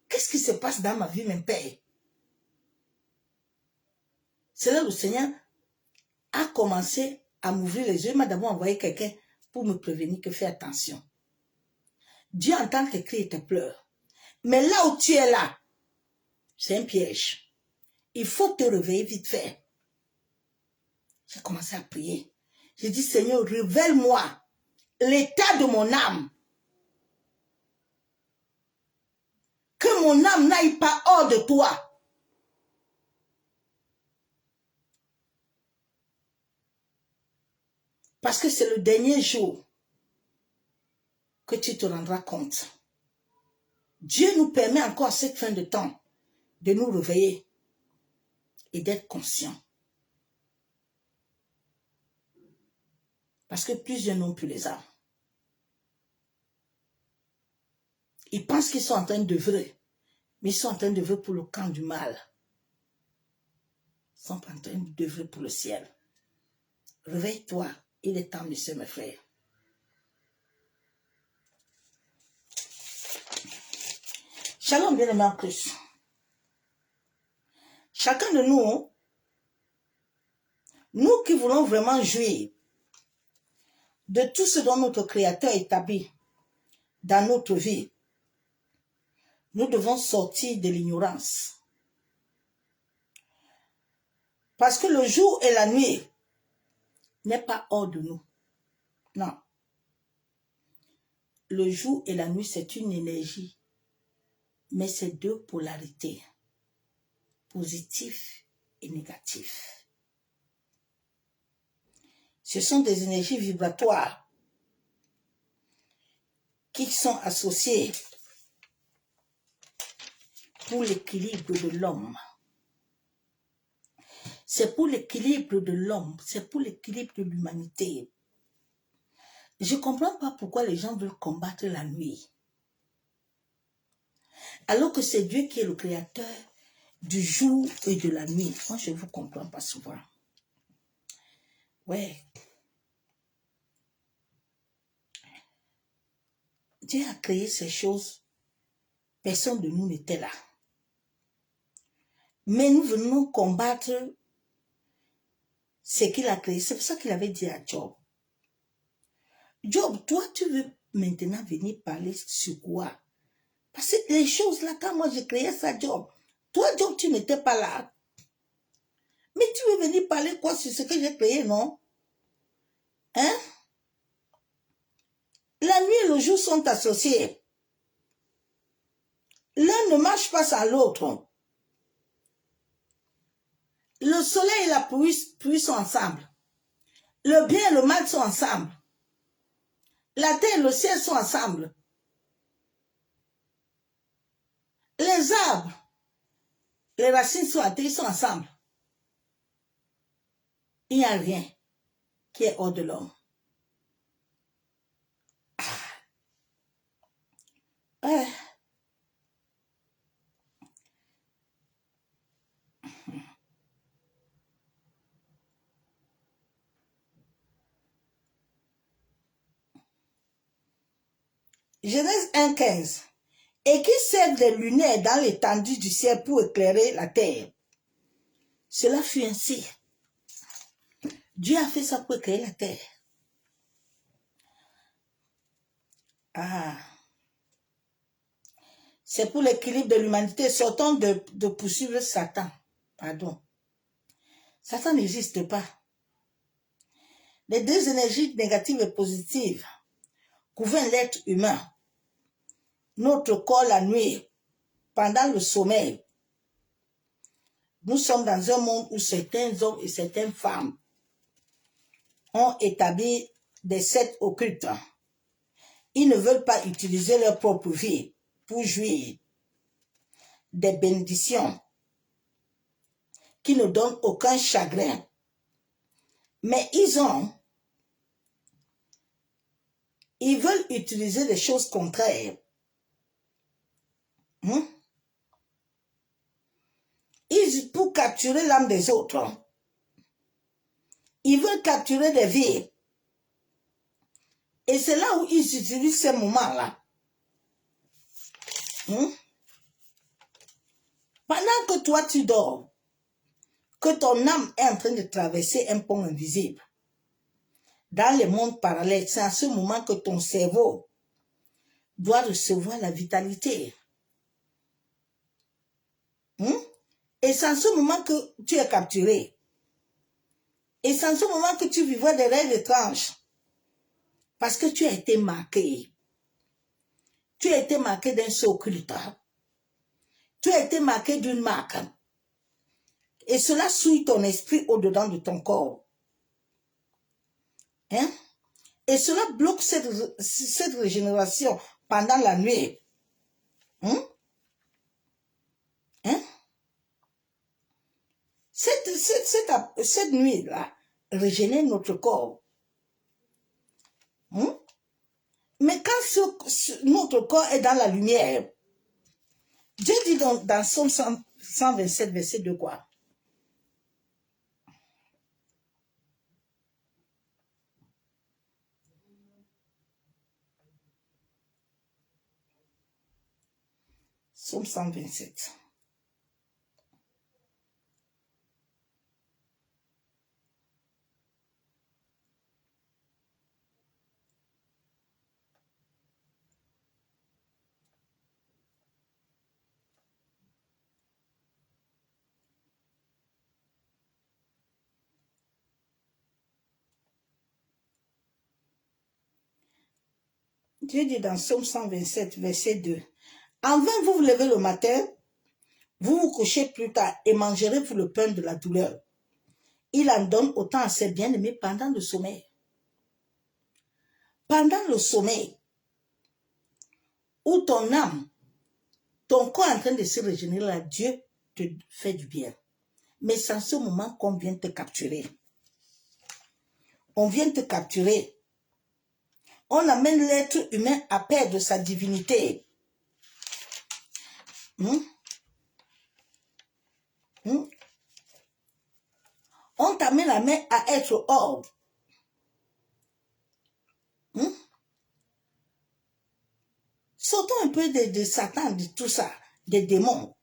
Qu'est-ce qui se passe dans ma vie, mon Père? C'est là où le Seigneur a commencé à m'ouvrir les yeux. Il m'a d'abord envoyé quelqu'un pour me prévenir que fais attention. Dieu entend tes cris et tes pleurs. Mais là où tu es là, c'est un piège. Il faut te réveiller vite fait. J'ai commencé à prier. J'ai dit, Seigneur, révèle-moi l'état de mon âme. mon âme n'aille pas hors de toi. Parce que c'est le dernier jour que tu te rendras compte. Dieu nous permet encore à cette fin de temps de nous réveiller et d'être conscients. Parce que plusieurs n'ont plus les âmes. Ils pensent qu'ils sont en train d'œuvrer, mais ils sont en train d'œuvrer pour le camp du mal. Ils sont en train d'œuvrer pour le ciel. Réveille-toi, il est temps, messieurs, mes frères. Shalom, bien-aimés en Christ. Chacun de nous qui voulons vraiment jouir de tout ce dont notre Créateur établit dans notre vie, nous devons sortir de l'ignorance. Parce que le jour et la nuit n'est pas hors de nous. Non. Le jour et la nuit, c'est une énergie. Mais c'est deux polarités. Positif et négatif. Ce sont des énergies vibratoires qui sont associées pour l'équilibre de l'homme. C'est pour l'équilibre de l'homme, c'est pour l'équilibre de l'humanité. Je ne comprends pas pourquoi les gens veulent combattre la nuit. Alors que c'est Dieu qui est le créateur du jour et de la nuit. Moi, je ne vous comprends pas souvent. Ouais. Dieu a créé ces choses. Personne de nous n'était là. Mais nous venons combattre ce qu'il a créé. C'est pour ça qu'il avait dit à Job. Job, toi, tu veux maintenant venir parler sur quoi? Parce que les choses là, quand moi j'ai créé ça, Job, toi, Job, tu n'étais pas là. Mais tu veux venir parler quoi sur ce que j'ai créé, non? Hein? La nuit et le jour sont associés. L'un ne marche pas sans l'autre. Le soleil et la pluie sont ensemble. Le bien et le mal sont ensemble. La terre et le ciel sont ensemble. Les arbres, les racines sont à terre, sont ensemble. Il n'y a rien qui est hors de l'homme. Ouais. Genèse 1,15. Et qui sert des lunettes dans l'étendue du ciel pour éclairer la terre. Cela fut ainsi. Dieu a fait ça pour éclairer la terre. Ah. C'est pour l'équilibre de l'humanité. Sortons de poursuivre Satan. Pardon. Satan n'existe pas. Les deux énergies négatives et positives gouvernent l'être humain. Notre corps la nuit, pendant le sommeil. Nous sommes dans un monde où certains hommes et certaines femmes ont établi des sectes occultes. Ils ne veulent pas utiliser leur propre vie pour jouir des bénédictions qui ne donnent aucun chagrin. Mais ils veulent utiliser des choses contraires. Pour capturer l'âme des autres. Ils veulent capturer des vies. Et c'est là où ils utilisent ces moments-là. Pendant que toi tu dors, que ton âme est en train de traverser un pont invisible, dans les mondes parallèles, c'est à ce moment que ton cerveau doit recevoir la vitalité. Et c'est en ce moment que tu es capturé. Et c'est en ce moment que tu vivras des rêves étranges. Parce que tu as été marqué. Tu as été marqué d'un sceau occulte. Tu as été marqué d'une marque. Et cela souille ton esprit au-dedans de ton corps. Hein? Et cela bloque cette régénération pendant la nuit. Hein? Hein? Cette nuit-là régénère notre corps. Hein? Mais quand notre corps est dans la lumière, Dieu dit dans Somme 127, verset 2 quoi? Somme 127. Dieu dit dans Somme 127, verset 2. En vain vous vous levez le matin, vous vous couchez plus tard et mangerez-vous le pain de la douleur. Il en donne autant à ses bien-aimés pendant le sommeil. Pendant le sommeil, où ton âme, ton corps est en train de se régénérer, là, Dieu te fait du bien. Mais c'est en ce moment qu'on vient te capturer. On vient te capturer. On amène l'être humain à perdre sa divinité. On t'amène la main à être hors. Sortons un peu de Satan, de tout ça, des démons.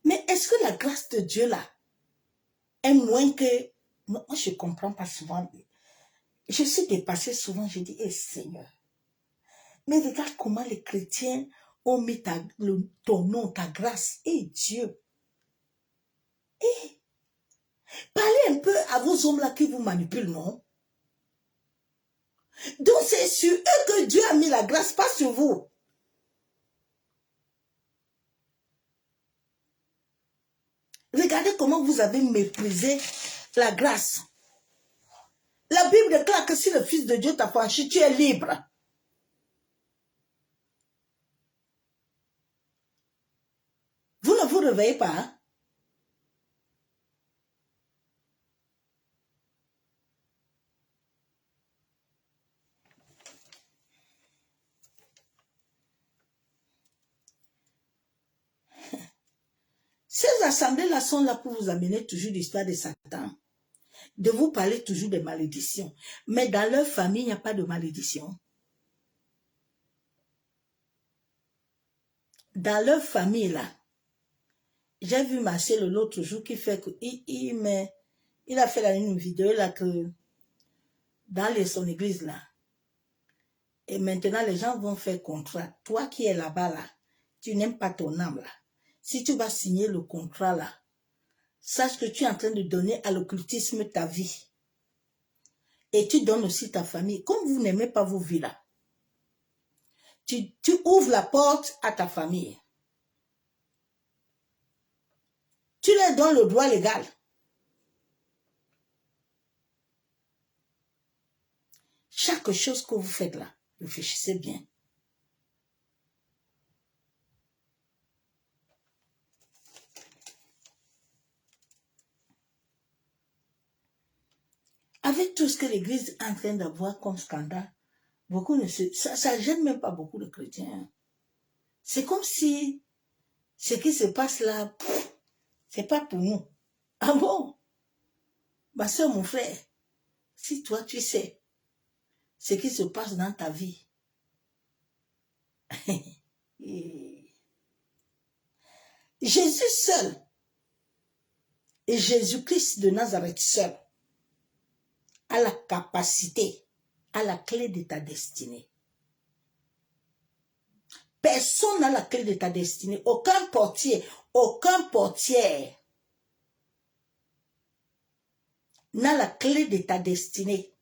Mais est-ce que la grâce de Dieu là est moins que... Moi, je ne comprends pas souvent. Je suis dépassée souvent, je dis, Seigneur. Mais regarde comment les chrétiens ont mis ton nom, ta grâce, et Dieu. Parlez un peu à vos hommes là qui vous manipulent, non? Donc c'est sur eux que Dieu a mis la grâce, pas sur vous. Regardez comment vous avez méprisé la grâce. La Bible déclare que si le Fils de Dieu t'a franchi, tu es libre. Vous ne vous réveillez pas, hein? Ces assemblées-là sont là pour vous amener toujours l'histoire de Satan, de vous parler toujours des malédictions. Mais dans leur famille, il n'y a pas de malédiction. Dans leur famille, là, j'ai vu ma soeur l'autre jour qui fait que il a fait une vidéo là que dans son église là. Et maintenant, les gens vont faire contrat. Toi qui es là-bas là, tu n'aimes pas ton âme là. Si tu vas signer le contrat là, sache que tu es en train de donner à l'occultisme ta vie. Et tu donnes aussi ta famille. Comme vous n'aimez pas vos vies là, tu ouvres la porte à ta famille. Tu leur donnes le droit légal. Chaque chose que vous faites là, réfléchissez bien. Avec tout ce que l'Église est en train d'avoir comme scandale, beaucoup ça gêne même pas beaucoup de chrétiens. C'est comme si ce qui se passe là, c'est pas pour nous. Ah bon? Ma soeur, mon frère, si toi tu sais ce qui se passe dans ta vie, Jésus seul et Jésus-Christ de Nazareth seul a la capacité, a la clé de ta destinée. Personne n'a la clé de ta destinée. Aucun portier n'a la clé de ta destinée.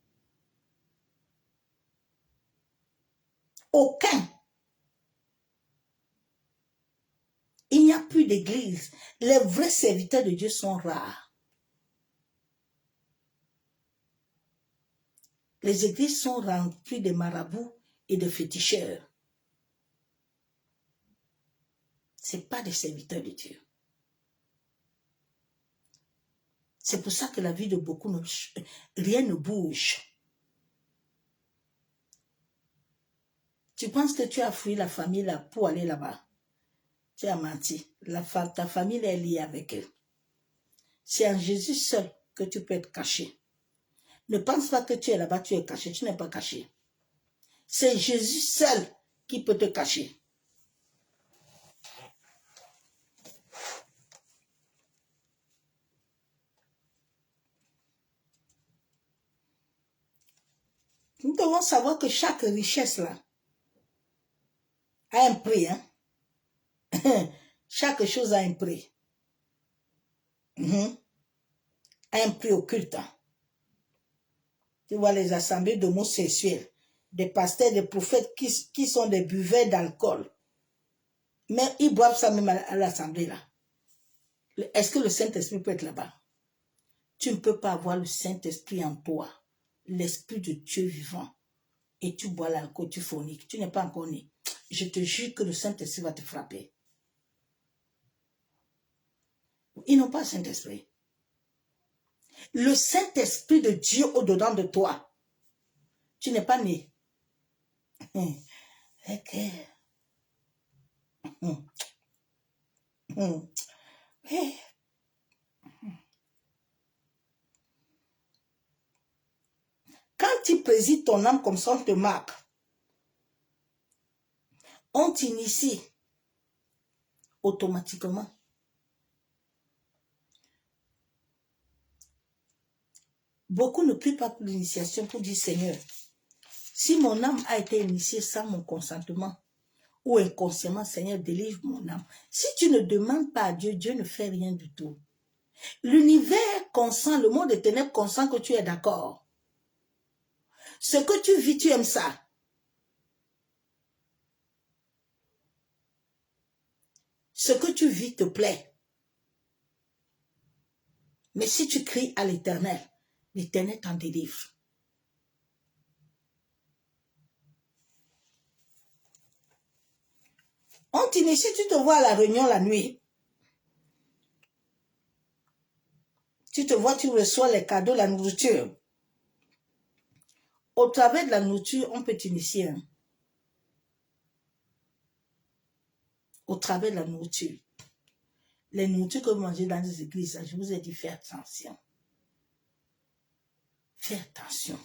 Aucun. Il n'y a plus d'église. Les vrais serviteurs de Dieu sont rares. Les églises sont remplies de marabouts et de féticheurs. Ce n'est pas des serviteurs de Dieu. C'est pour ça que la vie de beaucoup, rien ne bouge. Tu penses que tu as fui la famille là pour aller là-bas. Tu as menti. Ta famille est liée avec eux. C'est en Jésus seul que tu peux être caché. Ne pense pas que tu es là-bas, tu es caché. Tu n'es pas caché. C'est Jésus seul qui peut te cacher. Nous devons savoir que chaque richesse là a un prix. Hein? Chaque chose a un prix. A un prix occulte. Tu vois les assemblées d'homosexuels, des pasteurs, des prophètes qui sont des buveurs d'alcool. Mais ils boivent ça même à l'assemblée là. Est-ce que le Saint-Esprit peut être là-bas? Tu ne peux pas avoir le Saint-Esprit en toi, l'Esprit de Dieu vivant. Et tu bois l'alcool, tu forniques. Tu n'es pas encore né. Je te jure que le Saint-Esprit va te frapper. Ils n'ont pas le Saint-Esprit. Le Saint-Esprit de Dieu au-dedans de toi. Tu n'es pas né. Quand tu présides ton âme comme ça, on te marque. On t'initie automatiquement. Beaucoup ne prient pas pour l'initiation pour dire Seigneur, si mon âme a été initiée sans mon consentement ou inconsciemment, Seigneur, délivre mon âme. Si tu ne demandes pas à Dieu, Dieu ne fait rien du tout. L'univers consent, le monde des ténèbres consent que tu es d'accord. Ce que tu vis, tu aimes ça. Ce que tu vis te plaît. Mais si tu cries à l'Éternel, l'Éternel t'en délivre. On t'initie, tu te vois à la réunion la nuit. Tu te vois, tu reçois les cadeaux, la nourriture. Au travers de la nourriture, on peut t'initier. Hein? Au travers de la nourriture. Les nourritures que vous mangez dans les églises, je vous ai dit, faites attention. Faites attention.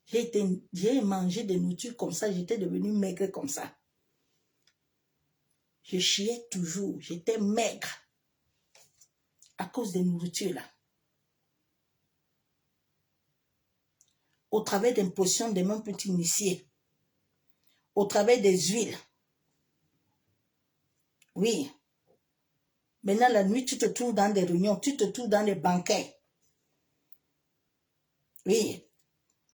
J'ai mangé des nourritures comme ça, j'étais devenue maigre comme ça. Je chiais toujours, j'étais maigre. À cause des nourritures là. Au travers d'une potion des mains pour t'initier. Au travers des huiles. Oui. Maintenant, la nuit, tu te trouves dans des réunions, tu te trouves dans des banquets. Oui.